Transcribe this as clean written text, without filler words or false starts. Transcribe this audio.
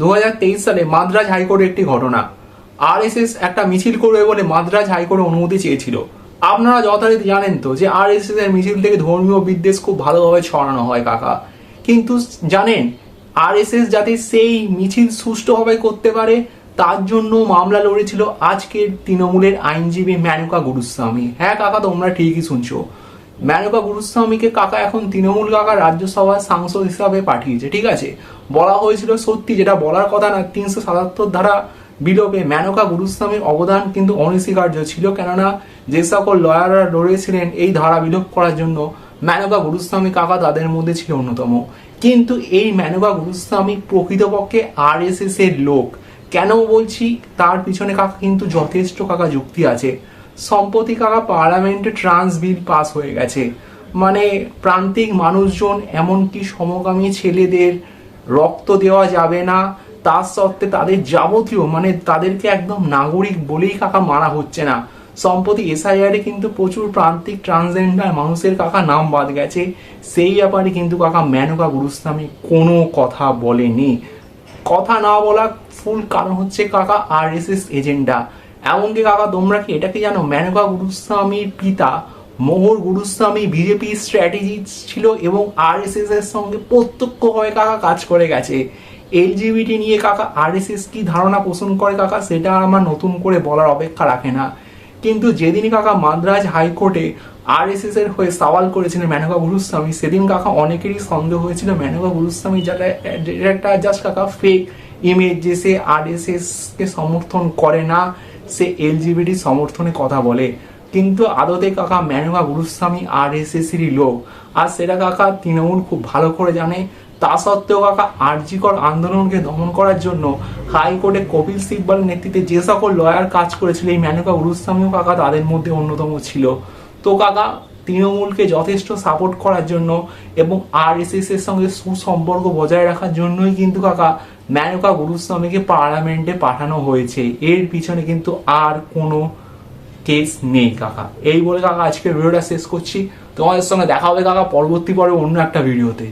2023 সালে মাদ্রাজ হাইকোর্টে একটি ঘটনা। আরএসএস একটা মিছিল করবে বলে মাদ্রাজ হাইকোর্টে অনুমতি চেয়েছিল। আপনারা যথারীতি জানেন তো যে আরএসএস এর মিছিল থেকে ধর্মীয় বিদ্বেষ খুব ভালোভাবে ছড়ানো হয় কাকা। কিন্তু জানেন আরএসএস যাতে সেই মিছিল সুষ্ঠুভাবে করতে পারে তার জন্য মামলা লড়েছিল আজকের তৃণমূলের আইনজীবী মেনকা গুরুস্বামী। হ্যাঁ কাকা, তোমরা ঠিকই শুনছো। মেনকা গুরুস্বামীকে কাকা এখন তৃণমূল কাকা রাজ্যসভার সাংসদ হিসাবে পাঠিয়েছে। ঠিক আছে, বলা হয়েছিল সত্যি, যেটা বলার কথা না, 377 ধারা বিলোপে মেনকা গুরুস্বামীর অবদান কিন্তু অনস্বীকার্য ছিল। কেননা যে সকল লয়াররা লড়েছিলেন এই ধারা বিলোপ করার জন্য, মেনকা গুরুস্বামী কাকা তাদের মধ্যে ছিল অন্যতম। কিন্তু এই মেনকা গুরুস্বামী প্রকৃতপক্ষে আরএসএস এর লোক। কেন বলছি, তার পিছনে কাকা কিন্তু যথেষ্ট কাকা যুক্তি আছে। সম্প্রতি কাকা পার্লামেন্টে ট্রান্স বিল পাস হয়ে গেছে, মানে প্রান্তিক মানুষজন এমনকি সমকামী ছেলেদের রক্ত দেওয়া যাবে না, তার সত্ত্বে তাদের যাবতীয় মানে তাদেরকে একদম নাগরিক বলেই কাকা মারা হচ্ছে না। সম্প্রতি এসআইআর এ কিন্তু প্রচুর প্রান্তিক ট্রান্সজেন্ডার মানুষের কাকা নাম বাদ গেছে, সেই ব্যাপারে কিন্তু কাকা মেনকা গুরুস্বামী কোনো কথা বলেনি। কথা না বলা ফুল কারণ হচ্ছে কাকা আরএসএস এজেন্ডা। এমনকি কাকা তোমরা কি এটা কি জানো, মেনকা গুরুস্বামীর পিতা মোহর গুরুস্বামী বিজেপি স্ট্র্যাটেজিস্ট ছিল এবং আরএসএস এর সঙ্গে প্রত্যক্ষভাবে কাকা কাজ করে গেছে। এলজিবিটি নিয়ে কাকা আরএসএস কি ধারণা পোষণ করে কাকা, সেটা আমার নতুন করে বলার অপেক্ষা রাখে না। কিন্তু যেদিন কাকা মাদ্রাজ হাইকোর্টে আরএসএস এর হয়ে সওয়াল করেছিলেন মেনকা গুরুস্বামী, সেদিন কাকা অনেকেরই সন্দেহ হয়েছিল মেনকা গুরুস্বামী যেটা একটা জাস্ট কাকা ফেক ইমেজ, যে সে আরএসএস কে সমর্থন করে না, সে এলজিবিটি সমর্থনে কথা বলে। কিন্তু আদতে কাকা মেনকা গুরুস্বামী আরএসএস এরই লোক, আর সেটা কাকা তৃণমূল খুব ভালো করে জানে। তা সত্ত্বেও কাকা আরজিকর আন্দোলনকে দমন করার জন্য হাইকোর্টে কপিল সিব্বলের নেতৃত্বে যে সকল লয়ার কাজ করেছিল, এই মেনকা গুরুস্বামীও কাকা তাদের মধ্যে অন্যতম ছিল। তো কাকা তৃণমূলকে যথেষ্ট সাপোর্ট করার জন্য এবং আরএসএস এর সঙ্গে সুসম্পর্ক বজায় রাখার জন্যই কিন্তু কাকা মেনকা গুরুস্বামীকে পার্লামেন্টে পাঠানো হয়েছে। এর পিছনে কিন্তু আর কোনো কেস নেই কাকা। এই বলে কাকা আজকে ভিডিওটা শেষ করছি। তোমাদের সঙ্গে দেখা হবে কাকা পরবর্তী পরে অন্য একটা ভিডিওতে।